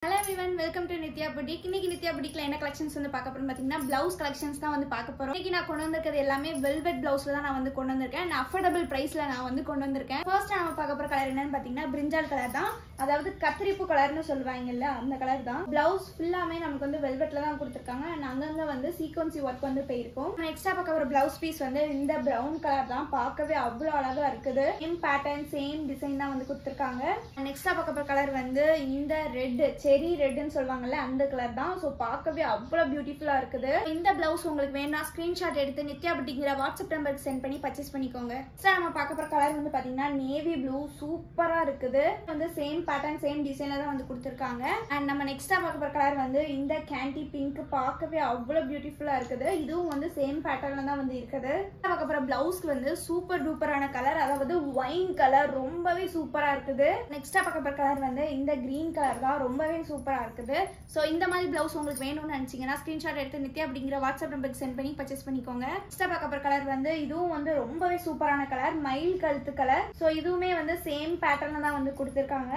Hello everyone, welcome to Nithya Boutique. இன்னைக்கு Nithya Boutiqueல என்ன collections வந்து பார்க்க போறோம் பாத்தீங்கன்னா blouse collections தான் வந்து பார்க்க போறோம். இன்னைக்கு நான் கொண்டு வந்திருக்கிறது எல்லாமே velvet blouseல தான் நான் வந்து கொண்டு வந்திருக்கேன். and affordable priceல நான் வந்து கொண்டு வந்திருக்கேன். first நாம பார்க்க போற கலர் என்னன்னு பாத்தீங்கன்னா brinjal கலர் தான். அதாவது கத்திரிப்பூ கலர்னு சொல்வாங்கல்ல அந்த கலர் தான். blouse ஃபுல்லாமே நமக்கு வந்து velvetல தான் கொடுத்திருக்காங்க. and அங்கங்க வந்து sequence work வந்து போயிருக்கும். நெக்ஸ்டா பார்க்க போற blouse piece வந்து இந்த brown கலர் தான். பார்க்கவே அவ்வளவு அழகா இருக்குது. same pattern same design தான் வந்து கொடுத்திருக்காங்க. நெக்ஸ்டா பார்க்க போற கலர் வந்து இந்த ரெட் செரி ரெட்னு சொல்வாங்கல்ல அந்த கலர் தான். சோ பார்க்கவே அவ்வளவு பியூட்டிஃபுல்லா இருக்குது. இந்த பிளவுஸ் உங்களுக்கு வேணா ஸ்கிரீன்ஷாட் எடுத்து நித்யா புட்டிக்ங்கிற வாட்ஸ்அப் நம்பருக்கு சென்ட் பண்ணி பர்ச்சேஸ் பண்ணிக்கோங்க. சார் நம்ம பார்க்க போற கலர் வந்து பாத்தீங்கன்னா நேவி ப்ளூ சூப்பரா இருக்குது. வந்து சேம் பேட்டர்ன் சேம் டிசைன்ல தான் வந்து கொடுத்திருக்காங்க. அண்ட் நம்ம நெக்ஸ்டா பார்க்க போற கலர் வந்து இந்த கேண்டி பிங்க் பார்க்கவே அவ்வளவு பியூட்டிஃபுல்லா இருக்குது. இதுவும் வந்து சேம் பேட்டர்ன்ல தான் வந்து இருக்குது. பார்க்க போற பிளவுஸ்க்கு வந்து சூப்பர் டூப்பரான கலர், அதாவது ஒயின் கலர் ரொம்பவே சூப்பரா இருக்குது. நெக்ஸ்டா பார்க்க போற கலர் வந்து இந்த கிரீன் கலர் தான் ரொம்பவே சூப்பரா இருக்குது. சோ இந்த மாதிரி பிளவுஸ் உங்களுக்கு வேணும்னு நினைச்சீங்கன்னா ஸ்கிரீன்ஷாட் எடுத்து நித்யா அப்படிங்கிற வாட்ஸ்அப் நம்பருக்கு சென்ட் பண்ணி பர்ச்சேஸ் பண்ணிக்கோங்க. நெக்ஸ்ட் பார்க்க போற கலர் வந்து இதுவும் வந்து ரொம்பவே சூப்பரான கலர், மயில் கழுத்து கலர். சோ இதுவுமே வந்து சேம் பேட்டர்ன்ல தான் வந்து கொடுத்திருக்காங்க.